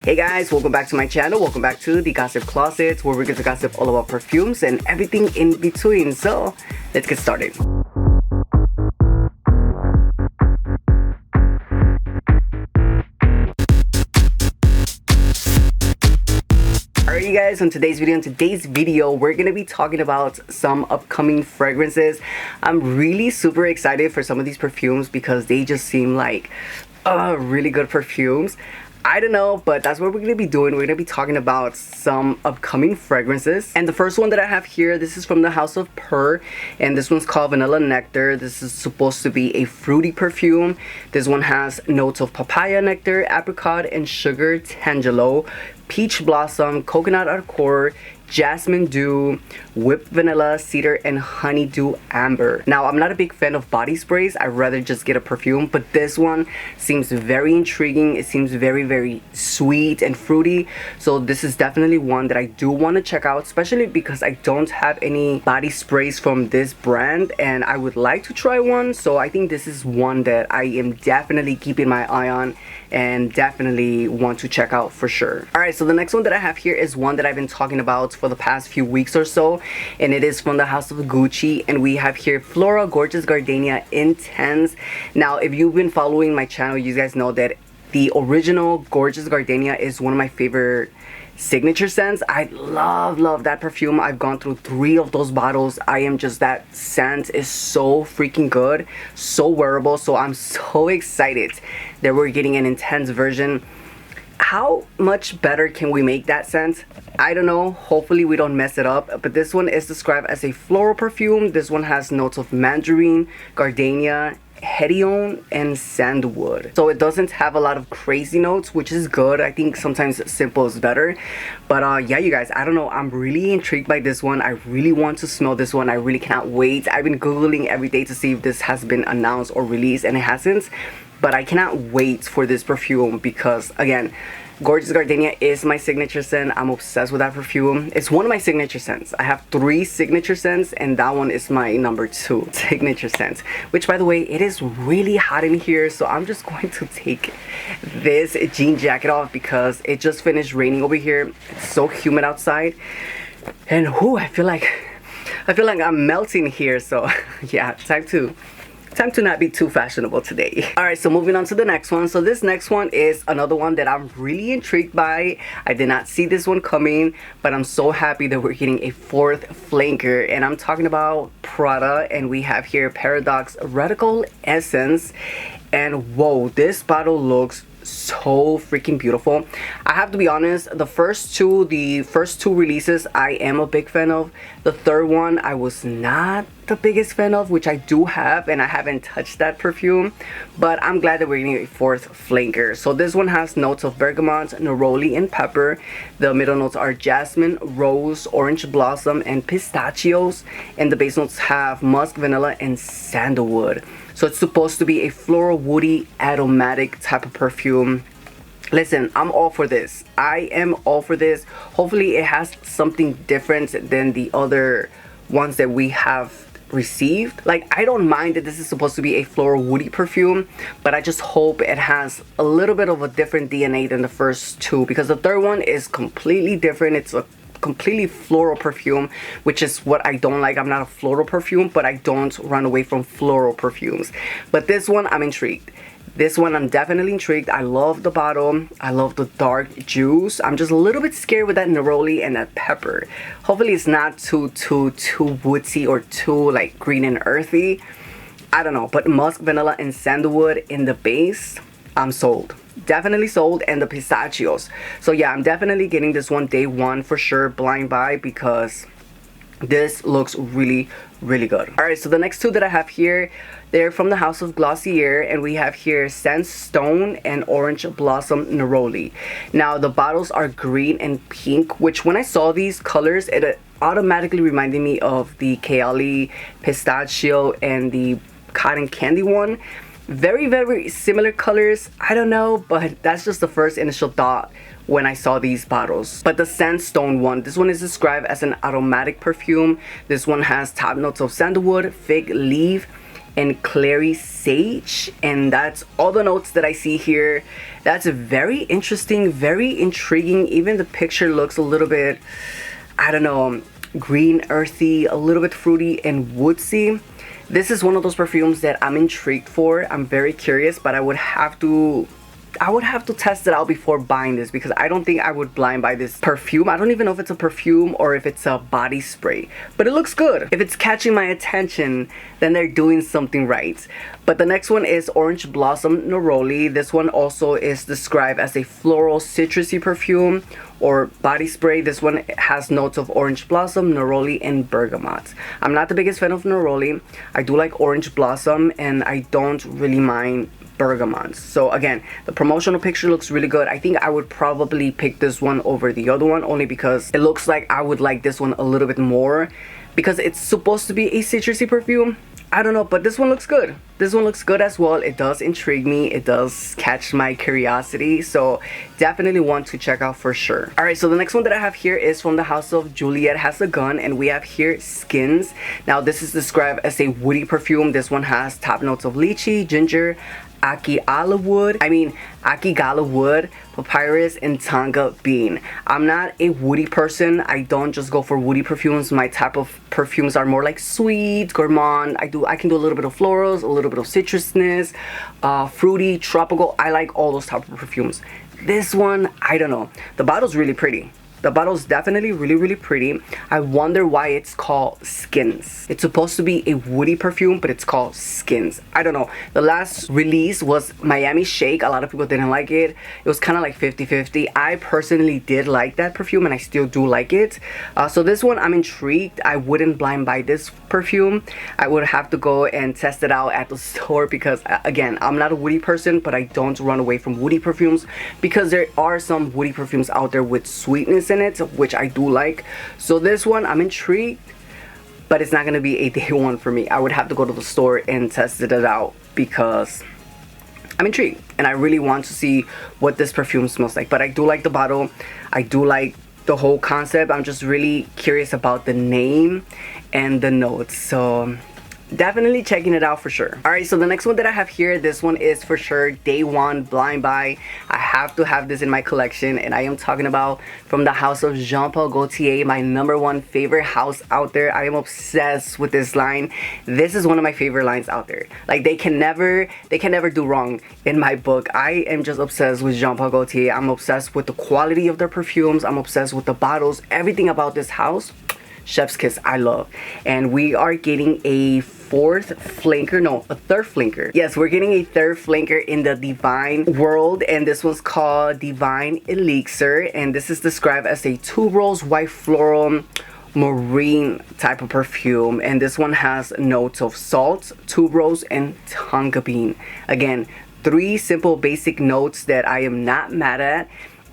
Hey guys, welcome back to my channel. Welcome back to the Gossip Closet, where we're going to gossip all about perfumes and everything in between. So let's get started. Alright you guys, in today's video we're gonna be talking about some upcoming fragrances. I'm really super excited for some of these perfumes because they just seem like really good perfumes. I don't know, but that's what we're going to be doing. We're going to be talking about some upcoming fragrances. And the first one that I have here, this is from the house of Purr. And this one's called Vanilla Nectar. This is supposed to be a fruity perfume. This one has notes of papaya nectar, apricot and sugar, tangelo, peach blossom, coconut accord, jasmine dew, whipped vanilla, cedar, and honeydew amber. Now, I'm not a big fan of body sprays. I'd rather just get a perfume, but this one seems very intriguing. It seems very sweet and fruity. So this is definitely one that I do want to check out, especially because I don't have any body sprays from this brand and I would like to try one. So I think this is one that I am definitely keeping my eye on and definitely want to check out for sure. Alright, so the next one that I have here is one that I've been talking about for the past few weeks or so, and it is from the house of Gucci, and we have here Flora Gorgeous Gardenia Intense. Now, if you've been following my channel, you guys know that the original Gorgeous Gardenia is one of my favorite signature scents. I love that perfume. I've gone through 3 of those bottles. That scent is so freaking good, so wearable. So I'm so excited that we're getting an intense version. How much better can we make that scent? I don't know. Hopefully we don't mess it up. But this one is described as a floral perfume. This one has notes of mandarin, gardenia, hedione, and sandalwood. So it doesn't have a lot of crazy notes, which is good. I think sometimes simple is better. But yeah, you guys, I don't know. I'm really intrigued by this one. I really want to smell this one. I really cannot wait. I've been Googling every day to see if this has been announced or released, and it hasn't. But I cannot wait for this perfume because, again, Gorgeous Gardenia is my signature scent. I'm obsessed with that perfume. It's one of my signature scents. I have 3 signature scents, and that one is my number 2 signature scent. Which, by the way, it is really hot in here, so I'm just going to take this jean jacket off because it just finished raining over here. It's so humid outside, and I feel like I'm melting here. So yeah, time to not be too fashionable today. Alright, so moving on to the next one. So this next one is another one that I'm really intrigued by. I did not see this one coming, but I'm so happy that we're getting a 4th flanker, and I'm talking about Prada, and we have here Paradox Radical Essence. And whoa, this bottle looks so freaking beautiful. I have to be honest, the first two releases I am a big fan of. The third one I was not the biggest fan of, which I do have, and I haven't touched that perfume, but I'm glad that we're getting a 4th flanker. So this one has notes of bergamot, neroli, and pepper. The middle notes are jasmine, rose, orange blossom, and pistachios, and the base notes have musk, vanilla, and sandalwood. So it's supposed to be a floral, woody, aromatic type of perfume. Listen, I'm all for this. I am all for this. Hopefully it has something different than the other ones that we have received. Like, I don't mind that this is supposed to be a floral, woody perfume, but I just hope it has a little bit of a different DNA than the first 2, because the third one is completely different. It's a completely floral perfume, which is what I don't like. I'm not a floral perfume, but I don't run away from floral perfumes. But this one, I'm intrigued. This one, I'm definitely intrigued. I love the bottle. I love the dark juice. I'm just a little bit scared with that neroli and that pepper. Hopefully it's not too woodsy or too like green and earthy. I don't know, but musk, vanilla, and sandalwood in the base, I'm sold. Definitely sold. And the pistachios. So yeah, I'm definitely getting this one day 1 for sure, blind buy, because this looks really good. Alright, so the next 2 that I have here, they're from the house of Glossier, and we have here Sandstone and Orange Blossom Neroli. Now the bottles are green and pink, which when I saw these colors, it automatically reminded me of the Kayali Pistachio and the Cotton Candy one. Very similar colors. I don't know, but that's just the first initial thought when I saw these bottles. But the Sandstone one, this one is described as an aromatic perfume. This one has top notes of sandalwood, fig leaf, and clary sage, and that's all the notes that I see here. That's very interesting, very intriguing. Even the picture looks a little bit, I don't know, green, earthy, a little bit fruity and woodsy. This is one of those perfumes that I'm intrigued for. I'm very curious, but I would have to test it out before buying this, because I don't think I would blind buy this perfume. I don't even know if it's a perfume or if it's a body spray, but it looks good. If it's catching my attention, then they're doing something right. But the next one is Orange Blossom Neroli. This one also is described as a floral citrusy perfume or body spray. This one has notes of orange blossom, neroli, and bergamot. I'm not the biggest fan of neroli. I do like orange blossom, and I don't really mind bergamot. So again, the promotional picture looks really good. I think I would probably pick this one over the other one, only because it looks like I would like this one a little bit more, because it's supposed to be a citrusy perfume. I don't know, but this one looks good. This one looks good as well. It does intrigue me. It does catch my curiosity. So definitely one to check out for sure. Alright, so the next one that I have here is from the house of Juliet Has a Gun, and we have here Skins. Now this is described as a woody perfume. This one has top notes of lychee, ginger, akigala wood, papyrus, and tonga bean. I'm not a woody person. I don't just go for woody perfumes. My type of perfumes are more like sweet, gourmand. I can do a little bit of florals, a little bit of citrusness, fruity, tropical. I like all those type of perfumes. This one, I don't know. The bottle's really pretty. The bottle's definitely really pretty. I wonder why it's called Skins. It's supposed to be a woody perfume, but it's called Skins. I don't know. The last release was Miami Shake. A lot of people didn't like it. It was kind of like 50-50. I personally did like that perfume, and I still do like it. So this one, I'm intrigued. I wouldn't blind buy this perfume. I would have to go and test it out at the store, because again, I'm not a woody person, but I don't run away from woody perfumes, because there are some woody perfumes out there with sweetness in it, which I do like. So this one, I'm intrigued, but it's not gonna be a day one for me. I would have to go to the store and test it out, because I'm intrigued and I really want to see what this perfume smells like. But I do like the bottle. I do like the whole concept. I'm just really curious about the name and the notes. So definitely checking it out for sure. Alright, so the next one that I have here, this one is for sure day one blind buy. I have to have this in my collection, and I am talking about from the house of Jean Paul Gaultier, my #1 favorite house out there. I am obsessed with this line. This is one of my favorite lines out there. Like, they can never do wrong in my book. I am just obsessed with Jean Paul Gaultier. I'm obsessed with the quality of their perfumes. I'm obsessed with the bottles. Everything about this house, chef's kiss, I love. And we are getting a third flanker. Yes, we're getting a third flanker in the Divine world, and this one's called Divine Elixir, and this is described as a tuberose white floral marine type of perfume, and this one has notes of salt, tuberose, and tonka bean. Again, 3 simple basic notes that I am not mad at.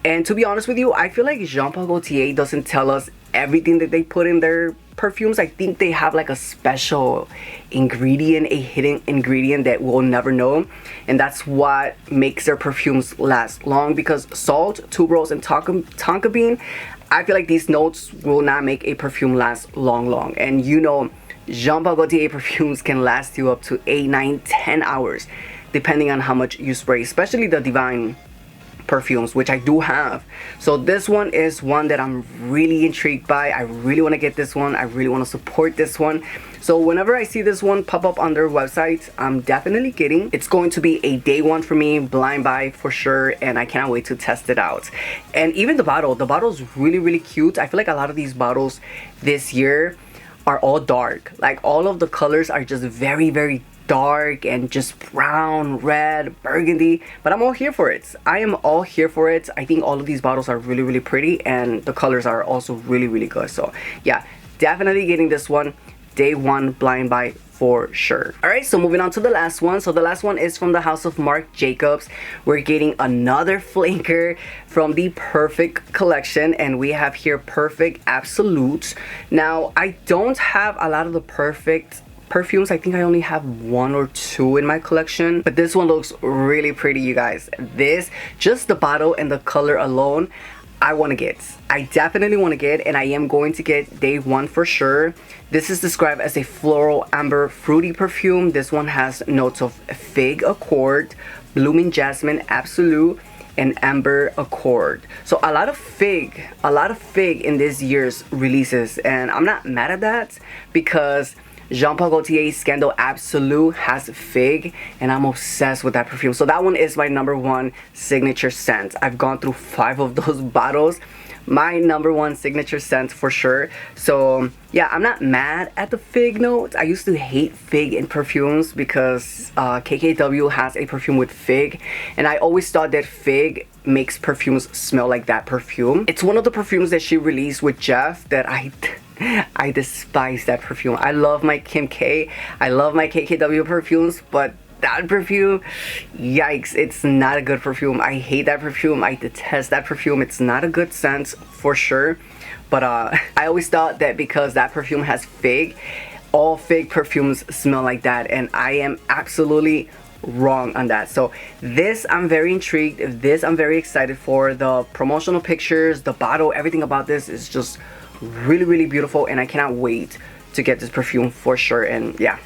And to be honest with you, I feel like Jean Paul Gaultier doesn't tell us everything that they put in their perfumes. I think they have like a special ingredient, a hidden ingredient that we'll never know, and that's what makes their perfumes last long, because salt, tuberose, and tonka bean, I feel like these notes will not make a perfume last long. And you know, Jean Paul Gaultier perfumes can last you up to 8, 9, 10 hours depending on how much you spray, especially the Divine perfumes, which I do have. So this one is one that I'm really intrigued by. I really want to get this one. I really want to support this one. So whenever I see this one pop up on their website, I'm definitely getting. It's going to be a day one for me, blind buy for sure, and I cannot wait to test it out. And even the bottle's really cute. I feel like a lot of these bottles this year are all dark. Like, all of the colors are just very dark and just brown, red, burgundy, but I'm all here for it. I am all here for it. I think all of these bottles are really pretty, and the colors are also really good. So yeah, definitely getting this one day one blind buy for sure. Alright, so moving on to the last one. So the last one is from the house of Marc Jacobs. We're getting another flanker from the Perfect collection, and we have here Perfect Absolute. Now, I don't have a lot of the Perfect perfumes. I think I only have 1 or 2 in my collection, but this one looks really pretty, you guys. This, just the bottle and the color alone, I want to get. I definitely want to get, and I am going to get day one for sure. This is described as a floral amber fruity perfume. This one has notes of fig accord, blooming jasmine absolute, and amber accord. So a lot of fig in this year's releases, and I'm not mad at that because Jean Paul Gaultier's Scandal Absolute has fig, and I'm obsessed with that perfume. So that one is my number one signature scent. I've gone through 5 of those bottles. My number one signature scent for sure. So yeah, I'm not mad at the fig note. I used to hate fig in perfumes because KKW has a perfume with fig, and I always thought that fig makes perfumes smell like that perfume. It's one of the perfumes that she released with Jeff that I despise that perfume. I love my Kim K, I love my KKW perfumes, but that perfume, yikes, it's not a good perfume. I hate that perfume. I detest that perfume. It's not a good scent for sure. But I always thought that because that perfume has fig, all fig perfumes smell like that, and I am absolutely wrong on that. So this, I'm very intrigued. This I'm very excited for. The promotional pictures, the bottle, everything about this is just really beautiful, and I cannot wait to get this perfume for sure. And yeah,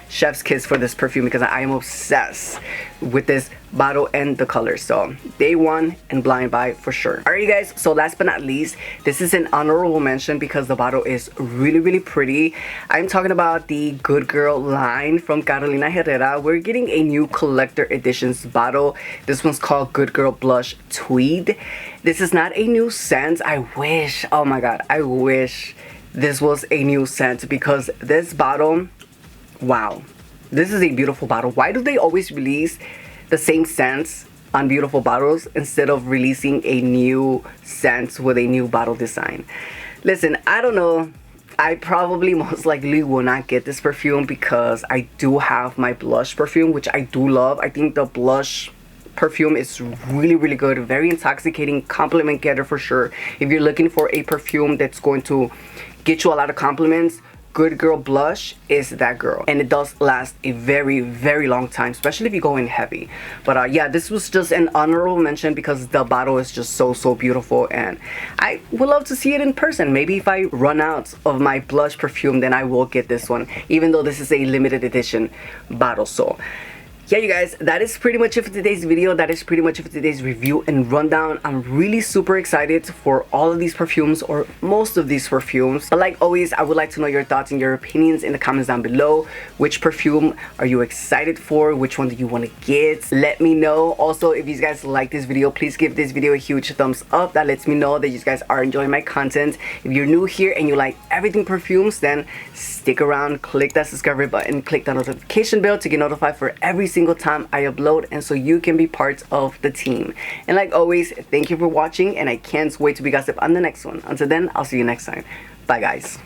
chef's kiss for this perfume because I am obsessed with this bottle and the color. So day one and blind buy for sure. Alright, you guys, so last but not least, this is an honorable mention because the bottle is really pretty. I'm talking about the Good Girl line from Karolina Herrera. We're getting a new collector editions bottle. This one's called Good Girl Blush Tweed. This is not a new scent. I wish, oh my god, I wish this was a new scent because this bottle, wow, this is a beautiful bottle. Why do they always release the same scents on beautiful bottles instead of releasing a new scent with a new bottle design? Listen, I don't know. I probably most likely will not get this perfume because I do have my blush perfume, which I do love. I think the blush perfume is really good, very intoxicating, compliment getter for sure. If you're looking for a perfume that's going to get you a lot of compliments, Good Girl Blush is that girl, and it does last a very long time, especially if you go in heavy. But yeah, this was just an honorable mention because the bottle is just so beautiful, and I would love to see it in person. Maybe if I run out of my blush perfume, then I will get this one, even though this is a limited edition bottle. So yeah, you guys, that is pretty much it for today's video. That is pretty much it for today's review and rundown. I'm really super excited for all of these perfumes, or most of these perfumes. But like always, I would like to know your thoughts and your opinions in the comments down below. Which perfume are you excited for? Which one do you want to get? Let me know. Also, if you guys like this video, please give this video a huge thumbs up. That lets me know that you guys are enjoying my content. If you're new here and you like everything perfumes, then stick around, click that subscribe button, click the notification bell to get notified for every single time I upload, and so you can be part of the team. And like always, thank you for watching, and I can't wait to be gossip on the next one. Until then, I'll see you next time. Bye guys.